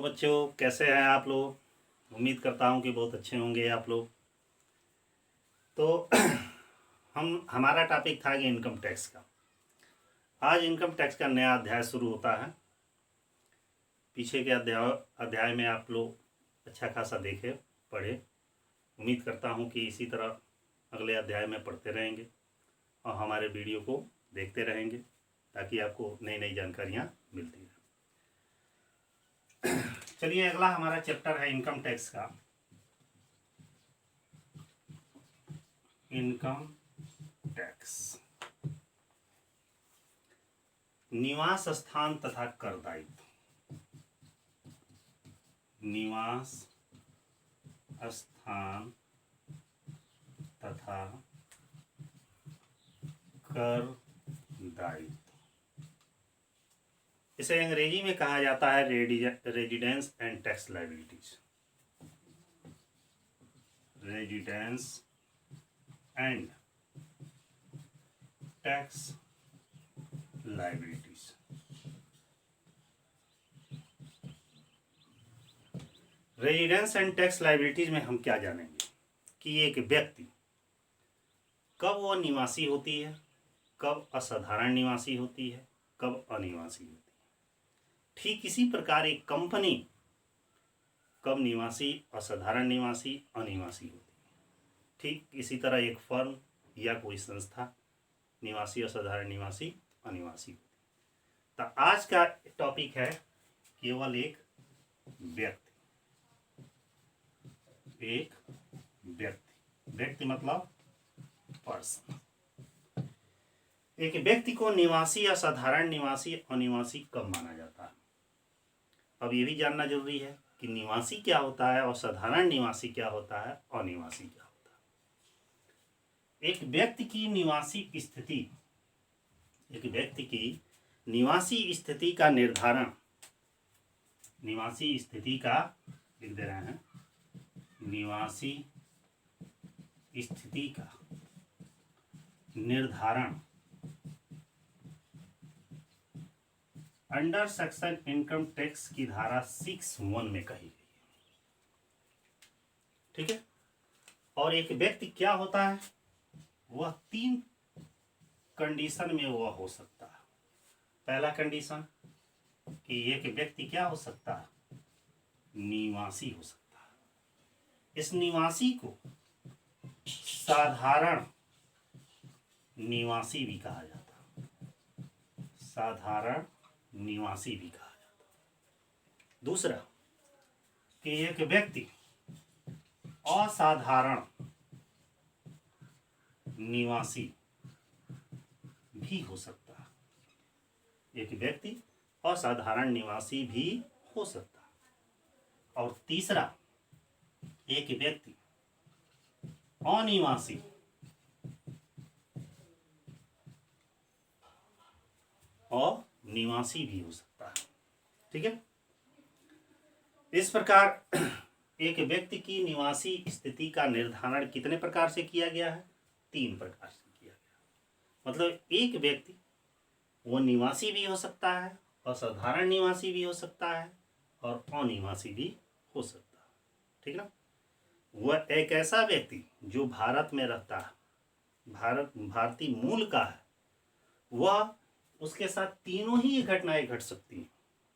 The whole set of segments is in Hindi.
बच्चों, कैसे हैं आप लोग। उम्मीद करता हूं कि बहुत अच्छे होंगे आप लोग। तो हमारा टॉपिक था कि इनकम टैक्स का। आज इनकम टैक्स का नया अध्याय शुरू होता है। पीछे के अध्याय में आप लोग अच्छा खासा देखे पढ़े। उम्मीद करता हूं कि इसी तरह अगले अध्याय में पढ़ते रहेंगे और हमारे वीडियो को देखते रहेंगे ताकि आपको नई नई जानकारियाँ मिलती रहें। चलिए, अगला हमारा चैप्टर है इनकम टैक्स का। इनकम टैक्स, निवास स्थान तथा कर दायित्व। निवास स्थान तथा कर दायित्व, इसे अंग्रेजी में कहा जाता है residence and tax liabilities. Residence and tax liabilities. Residence and tax liabilities में हम क्या जानेंगे कि एक व्यक्ति कब वह निवासी होती है, कब असाधारण निवासी होती है, कब अनिवासी होती है। ठीक इसी प्रकार एक कंपनी कब निवासी, असाधारण निवासी, अनिवासी होती है। ठीक इसी तरह एक फर्म या कोई संस्था निवासी, असाधारण निवासी, अनिवासी होती है। तो आज का टॉपिक है केवल एक व्यक्ति। एक व्यक्ति मतलब पर्सन। एक व्यक्ति को निवासी, असाधारण निवासी, अनिवासी कब माना जाता है। अब ये भी जानना जरूरी है कि निवासी क्या होता है, असाधारण निवासी क्या होता है, अनिवासी क्या होता है। एक व्यक्ति की निवासी स्थिति, एक व्यक्ति की निवासी स्थिति का निर्धारण, निवासी स्थिति का लिख दे रहे हैं, निवासी स्थिति का निर्धारण अंडर सेक्शन इनकम टैक्स की धारा 6(1) में कही गई है। ठीक है। और एक व्यक्ति क्या होता है, वह 3 कंडीशन में वह हो सकता है। पहला कंडीशन कि एक व्यक्ति क्या हो सकता है, निवासी हो सकता है। इस निवासी को साधारण निवासी भी कहा जाता है, साधारण निवासी भी कहा जाता है। दूसरा कि एक व्यक्ति असाधारण निवासी भी हो सकता है। एक व्यक्ति असाधारण निवासी भी हो सकता है। और तीसरा, एक व्यक्ति अनिवासी और निवासी भी हो सकता है। ठीक है। इस प्रकार एक व्यक्ति की निवासी स्थिति का निर्धारण कितने प्रकार से किया गया है, 3 प्रकार से किया गया। मतलब एक व्यक्ति वो निवासी भी हो सकता है, असाधारण निवासी भी हो सकता है और अनिवासी भी हो सकता है। ठीक ना। वह एक ऐसा व्यक्ति जो भारत में रहता है, भारतीय मूल का है, वह उसके साथ तीनों ही घटनाएं घट सकती हैं।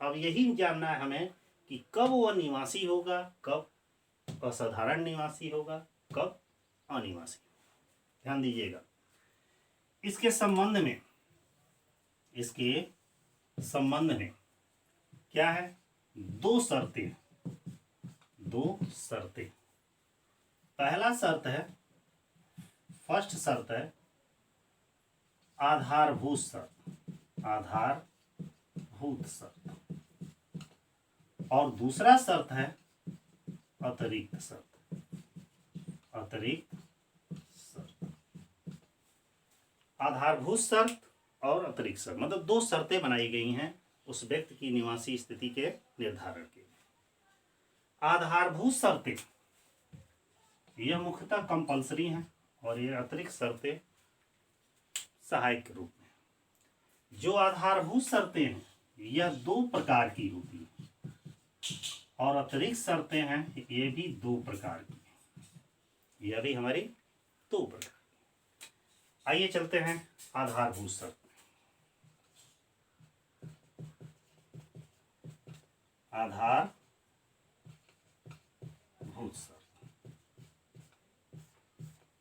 अब यही जानना है हमें कि कब वह निवासी होगा, कब असाधारण निवासी होगा, कब अनिवासी होगा। ध्यान दीजिएगा। इसके संबंध में क्या है, 2 शर्तें। पहला शर्त है, फर्स्ट शर्त है आधारभूत शर्त, और दूसरा शर्त है अतिरिक्त शर्त। आधारभूत शर्त और अतिरिक्त शर्त मतलब 2 शर्तें बनाई गई हैं उस व्यक्ति की निवासी स्थिति के निर्धारण के लिए। आधारभूत शर्तें यह मुख्यतः कंपल्सरी हैं और ये अतिरिक्त शर्तें सहायक के रूप में। जो आधारभूत शर्तें हैं यह 2 प्रकार की होती हैं। और अतिरिक्त शर्तें हैं ये भी दो प्रकार की, यह भी हमारी दो प्रकार की। आइए चलते हैं आधारभूत शर्त। आधारभूत शर्त,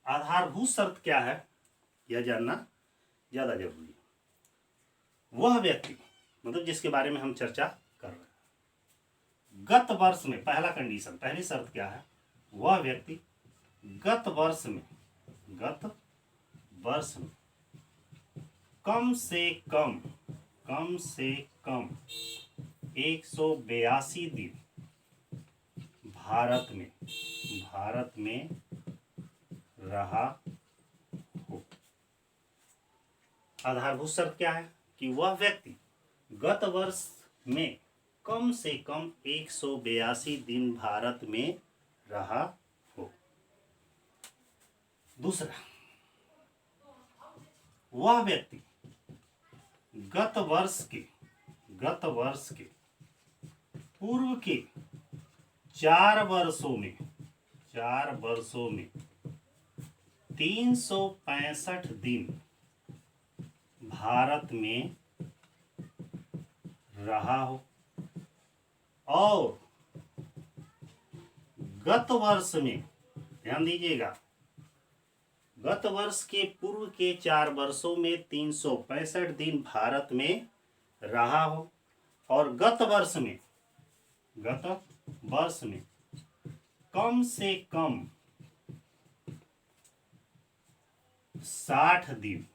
आधारभूत शर्त क्या है यह जानना ज्यादा जरूरी है। वह व्यक्ति मतलब जिसके बारे में हम चर्चा कर रहे हैं, गत वर्ष में, पहला कंडीशन, पहली शर्त क्या है, वह व्यक्ति गत वर्ष में कम से कम 182 दिन भारत में रहा हो। आधारभूत शर्त क्या है कि वह व्यक्ति गत वर्ष में कम से कम 182 दिन भारत में रहा हो। दूसरा, वह व्यक्ति गत वर्ष के पूर्व के 4 वर्षों में 365 दिन भारत में रहा हो, और गत वर्ष में, ध्यान दीजिएगा, गत वर्ष के पूर्व के 4 वर्षों में 365 दिन भारत में रहा हो, और गत वर्ष में कम से कम 60 दिन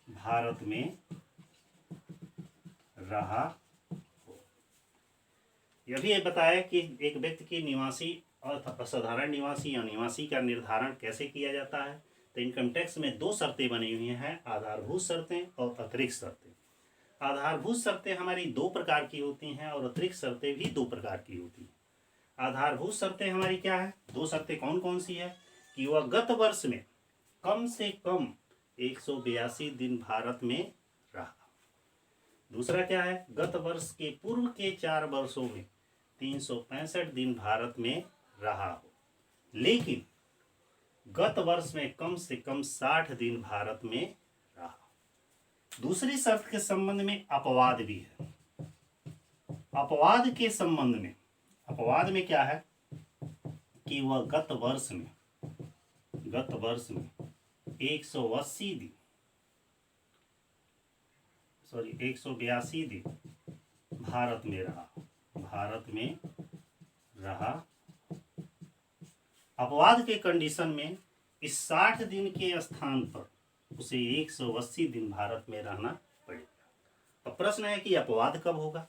भारत में रहा हो। यह भी बताया कि एक व्यक्ति की निवासी और असाधारण निवासी या निवासी का निर्धारण कैसे किया जाता है। तो इनकम टैक्स में 2 शर्तें बनी हुई हैं, आधारभूत शर्तें और अतिरिक्त शर्तें। आधारभूत शर्तें हमारी 2 प्रकार की होती हैं और अतिरिक्त शर्तें भी 2 प्रकार की होती हैं। आधारभूत शर्तें हमारी क्या है, 2 शर्तें कौन कौन सी है कि वह गत वर्ष में कम से कम 182 दिन भारत में रहा। दूसरा क्या है, गत वर्ष के पूर्व के 4 वर्षों में 365 दिन भारत में रहा हो, लेकिन गत वर्ष में कम से कम 60 दिन भारत में रहा। दूसरी शर्त के संबंध में अपवाद भी है। अपवाद के संबंध में, अपवाद में क्या है कि वह गत वर्ष में 182 दिन भारत में रहा। अपवाद के कंडीशन में इस 60 दिन के स्थान पर उसे 180 दिन भारत में रहना पड़ेगा। अब प्रश्न है कि अपवाद कब होगा,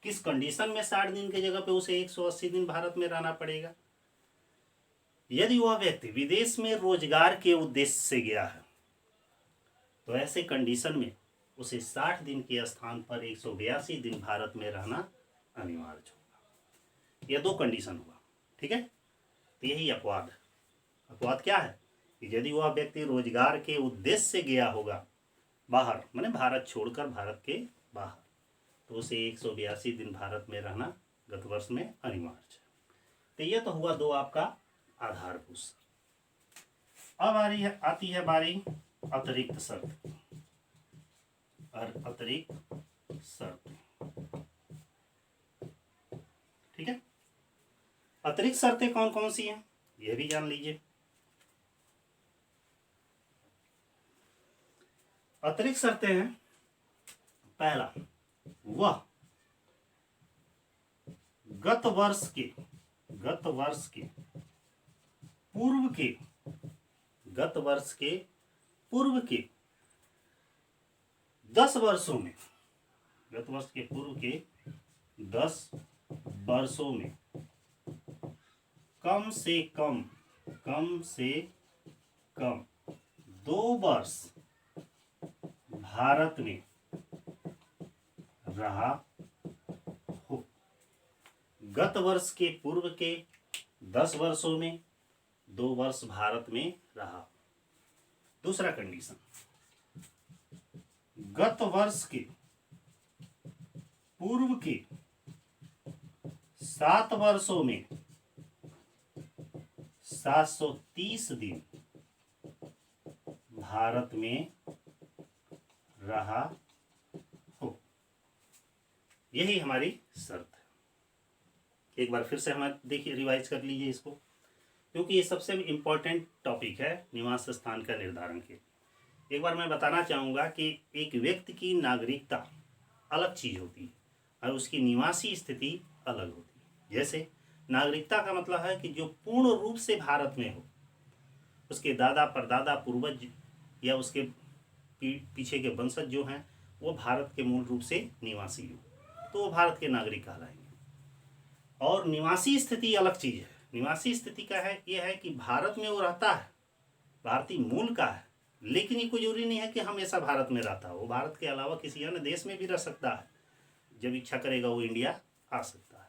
किस कंडीशन में 60 दिन की जगह पे उसे 180 दिन भारत में रहना पड़ेगा। यदि वह व्यक्ति विदेश में रोजगार के उद्देश्य से गया है तो ऐसे कंडीशन में उसे 60 दिन के स्थान पर 182 दिन भारत में रहना अनिवार्य होगा। यह 2 कंडीशन हुआ, ठीक है। तो यही अपवाद है। अपवाद क्या है कि यदि वह व्यक्ति रोजगार के उद्देश्य से गया होगा बाहर, माने भारत छोड़कर भारत के बाहर, तो उसे 182 दिन भारत में रहना गत वर्ष में अनिवार्य है। तो यह तो हुआ 2 आपका आधारभूत शर्त। अब आती है बारी अतिरिक्त शर्त और अतिरिक्त शर्त, ठीक है। अतिरिक्त शर्तें कौन कौन सी हैं यह भी जान लीजिए। अतिरिक्त शर्तें हैं, पहला, वह गत वर्ष के पूर्व के 10 वर्षों में, गत वर्ष के पूर्व के 10 वर्षों में कम से कम 2 वर्ष भारत में रहा हो। गत वर्ष के पूर्व के 10 वर्षों में 2 वर्ष भारत में रहा। दूसरा कंडीशन, गत वर्ष के पूर्व के 7 वर्षों में 730 दिन भारत में रहा हो। यही हमारी शर्त है। एक बार फिर से हम देखिए, रिवाइज कर लीजिए इसको, क्योंकि ये सबसे इम्पोर्टेंट टॉपिक है निवास स्थान का निर्धारण के। एक बार मैं बताना चाहूँगा कि एक व्यक्ति की नागरिकता अलग चीज़ होती है और उसकी निवासी स्थिति अलग होती है। जैसे नागरिकता का मतलब है कि जो पूर्ण रूप से भारत में हो, उसके दादा परदादा पूर्वज या उसके पीछे के वंशज जो हैं वो भारत के मूल रूप से निवासी हो, तो वो भारत के नागरिक कहलाएंगे। और निवासी स्थिति अलग चीज़ है। निवासी स्थिति का है ये है कि भारत में वो रहता है, भारतीय मूल का है, लेकिन ये कोई जरूरी नहीं है कि हमेशा भारत में रहता हो। वो भारत के अलावा किसी अन्य देश में भी रह सकता है, जब इच्छा करेगा वो इंडिया आ सकता है।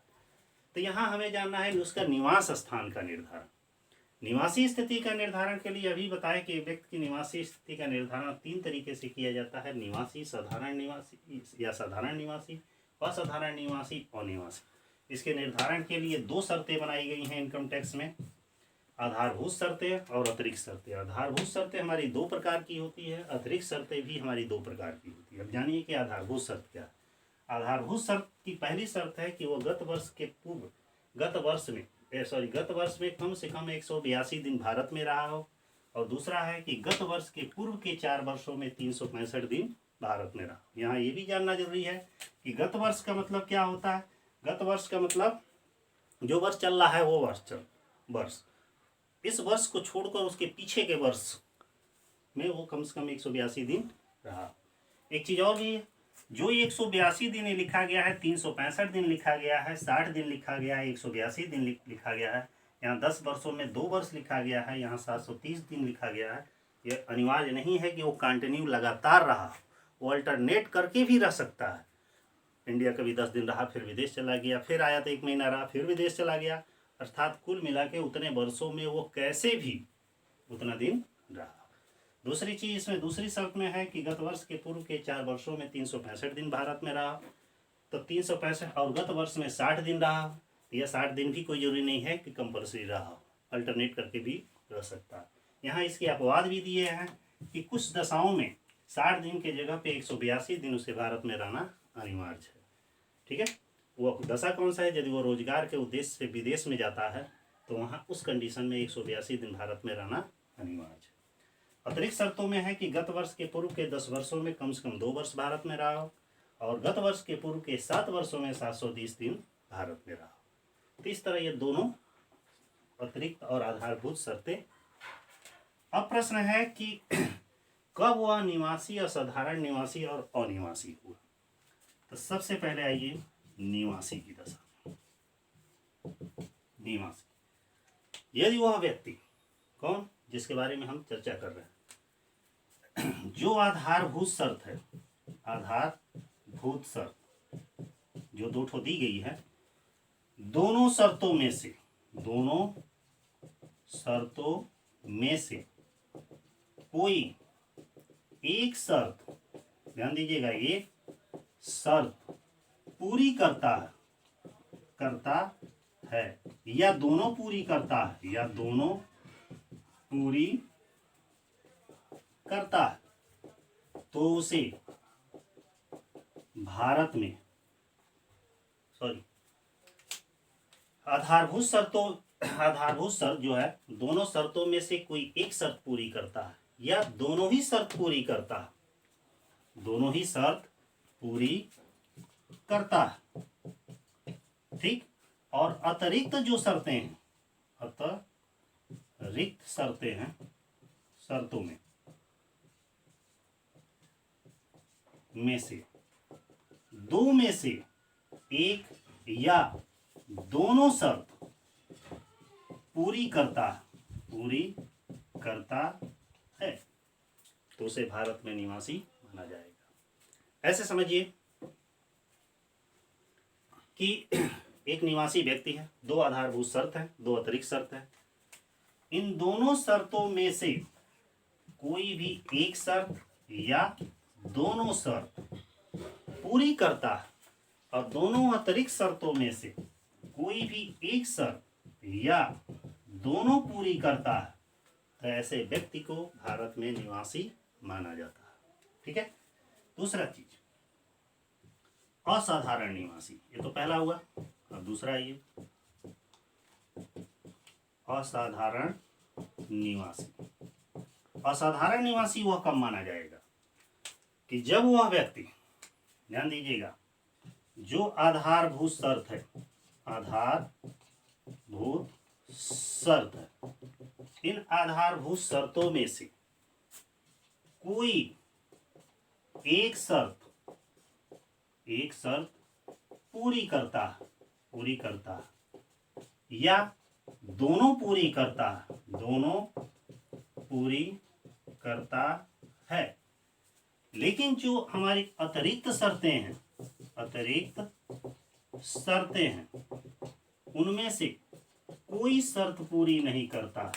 तो यहाँ हमें जानना है उसका निवास स्थान का निर्धारण। निवासी स्थिति का निर्धारण के लिए अभी बताएं कि व्यक्ति की निवासी स्थिति का निर्धारण 3 तरीके से किया जाता है: निवासी, साधारण निवासी या साधारण निवासी, असाधारण निवासी और निवासी। इसके निर्धारण के लिए 2 शर्तें बनाई गई हैं इनकम टैक्स में: आधारभूत शर्तें और अतिरिक्त शर्तें। आधारभूत शर्तें हमारी 2 प्रकार की होती है, अतिरिक्त शर्तें भी हमारी 2 प्रकार की होती है। अब जानिए कि आधारभूत शर्त क्या है। आधारभूत शर्त की पहली शर्त है कि वो गत वर्ष में कम से कम 182 दिन भारत में रहा हो, और दूसरा है कि गत वर्ष के पूर्व के 4 वर्षों में 365 दिन भारत में रहा। यहाँ ये भी जानना जरूरी है कि गत वर्ष का मतलब क्या होता है। गत वर्ष का मतलब जो वर्ष चल रहा है वो वर्ष, इस वर्ष को छोड़कर उसके पीछे के वर्ष में वो कम से कम 182 दिन रहा। एक चीज़ और भी है, जो 182 दिन लिखा गया है, 365 दिन लिखा गया है, 60 दिन लिखा गया है, 182 दिन लिखा गया है, यहाँ 10 वर्षों में 2 वर्ष लिखा गया है, यहाँ 730 दिन लिखा गया है, ये अनिवार्य नहीं है कि वो कंटिन्यू लगातार रहा, वो अल्टरनेट करके भी रह सकता है। इंडिया कभी 10 दिन रहा, फिर विदेश चला गया, फिर आया तो 1 महीना रहा, फिर विदेश चला गया, अर्थात कुल मिला के उतने वर्षों में वो कैसे भी उतना दिन रहा। दूसरी चीज़ इसमें दूसरी शर्त में है कि गत वर्ष के पूर्व के 4 वर्षों में 365 दिन भारत में रहा, तो 365 और गत वर्ष में 60 दिन रहा। यह 60 दिन भी कोई जरूरी नहीं है कि कंपल्सरी रहा, अल्टरनेट करके भी रह सकता है। यहाँ इसके अपवाद भी दिए हैं कि कुछ दशाओं में 60 दिन के जगह पे 182 दिन उसे भारत में रहना अनिवार्य है। ठीक है, वो दशा कौन सा है? यदि वो रोजगार के उद्देश्य से विदेश में जाता है तो वहाँ उस कंडीशन में 182 दिन भारत में रहना अनिवार्य है। अतिरिक्त शर्तों में है कि गत वर्ष के पूर्व के 10 वर्षों में कम से कम 2 वर्ष भारत में रहा हो, और गत वर्ष के पूर्व के 7 वर्षों में 730 दिन भारत में रहा हो। तो इस तरह ये दोनों अतिरिक्त और आधारभूत शर्तें। अब प्रश्न है कि कब वह निवासी, असाधारण निवासी और अनिवासी हुआ। तो सबसे पहले आइए निवासी की दशा। निवासी, यदि वह व्यक्ति कौन जिसके बारे में हम चर्चा कर रहे हैं, जो आधारभूत शर्त है, आधारभूत शर्त जो 2 ठो दी गई है, दोनों शर्तों में से कोई एक शर्त, ध्यान दीजिएगा, एक शर्त पूरी करता है या दोनों पूरी करता है, या दोनों पूरी करता है, तो उसे भारत में आधारभूत शर्त जो है, दोनों शर्तों में से कोई एक शर्त पूरी करता है या दोनों ही शर्त पूरी करता है, दोनों ही शर्त पूरी करता है। ठीक, और अतिरिक्त जो शर्तें हैं, अतिरिक्त शर्तें हैं, शर्तों में से 2 में से एक या दोनों शर्त पूरी करता है, तो उसे भारत में निवासी माना जाएगा। ऐसे समझिए कि एक निवासी व्यक्ति है, 2 आधारभूत शर्त है, 2 अतिरिक्त शर्त है। इन दोनों शर्तों में से कोई भी एक शर्त या दोनों शर्त पूरी करता है, और दोनों अतिरिक्त शर्तों में से कोई भी एक शर्त या दोनों पूरी करता है तो ऐसे व्यक्ति को भारत में निवासी माना जाता है। ठीक है। दूसरा चीज असाधारण निवासी, ये तो पहला हुआ। अब दूसरा ये असाधारण निवासी। असाधारण निवासी वह कब माना जाएगा कि जब वह व्यक्ति, ध्यान दीजिएगा, जो आधारभूत शर्त है, आधारभूत शर्त है, इन आधारभूत शर्तों में से कोई एक शर्त पूरी करता है या दोनों पूरी करता है। लेकिन जो हमारी अतिरिक्त शर्तें हैं उनमें से कोई शर्त पूरी नहीं करता,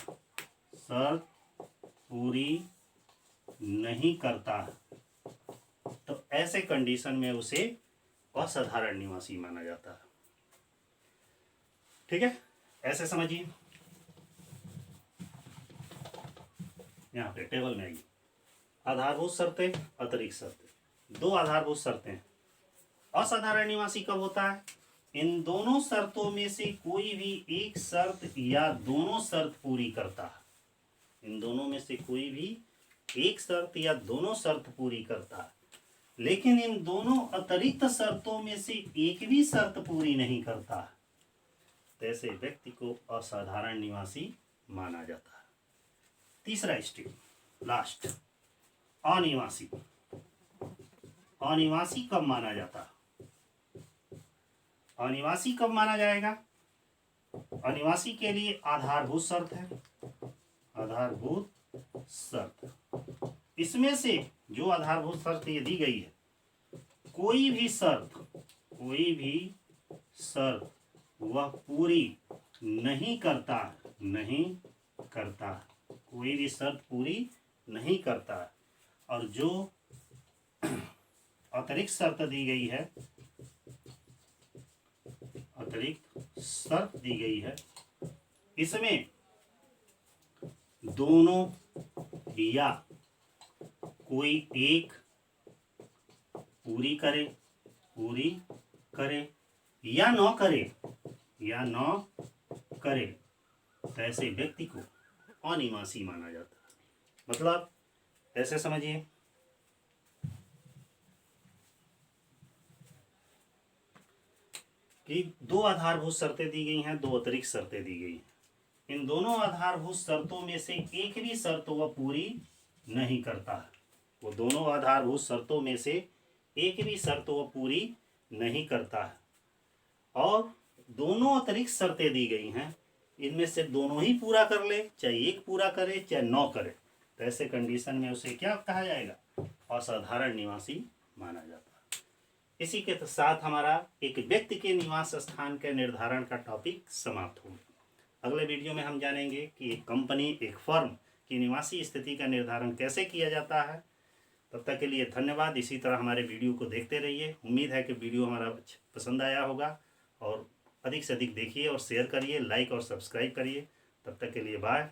तो ऐसे कंडीशन में उसे असाधारण निवासी माना जाता है। ठीक है, ऐसे समझिए। यहाँ पे टेबल में आइए, आधारभूत शर्तें, अतिरिक्त शर्तें, दो आधारभूत शर्तें। असाधारण निवासी कब होता है? इन दोनों शर्तों में से कोई भी एक शर्त या दोनों शर्त पूरी करता है। इन दोनों में से कोई भी एक शर्त या दोनों शर्त पूरी करता है, लेकिन इन दोनों अतिरिक्त शर्तों में से एक भी शर्त पूरी नहीं करता, तो ऐसे व्यक्ति को असाधारण निवासी माना जाता है। तीसरा स्टेज, लास्ट, अनिवासी। अनिवासी कब माना जाता है? अनिवासी कब माना जाएगा? अनिवासी के लिए आधारभूत शर्त है, आधारभूत शर्त। इसमें से जो आधारभूत शर्त ये दी गई है, कोई भी शर्त वह पूरी नहीं करता, कोई भी शर्त पूरी नहीं करता। और जो अतिरिक्त शर्त दी गई है, इसमें दोनों या कोई एक पूरी करे या न करे, तो ऐसे व्यक्ति को अनिवासी माना जाता है। मतलब ऐसे समझिए कि दो आधारभूत शर्तें दी गई हैं, दो अतिरिक्त शर्तें दी गई हैं। इन दोनों आधारभूत शर्तों में से एक भी शर्त वह पूरी नहीं करता है। वो दोनों आधारभूत शर्तों में से एक भी शर्त वह पूरी नहीं करता है। और दोनों अतिरिक्त शर्तें दी गई हैं, इनमें से दोनों ही पूरा कर ले, चाहे एक पूरा करे चाहे नौ करे, तो ऐसे कंडीशन में उसे क्या कहा जाएगा? असाधारण निवासी माना जाता है। इसी के साथ हमारा एक व्यक्ति के निवास स्थान के निर्धारण का टॉपिक समाप्त हो गया। अगले वीडियो में हम जानेंगे कि एक कंपनी, एक फर्म की निवासी स्थिति का निर्धारण कैसे किया जाता है। तब तक के लिए धन्यवाद। इसी तरह हमारे वीडियो को देखते रहिए। उम्मीद है कि वीडियो हमारा पसंद आया होगा, और अधिक से अधिक देखिए और शेयर करिए, लाइक और सब्सक्राइब करिए। तब तक के लिए बाय।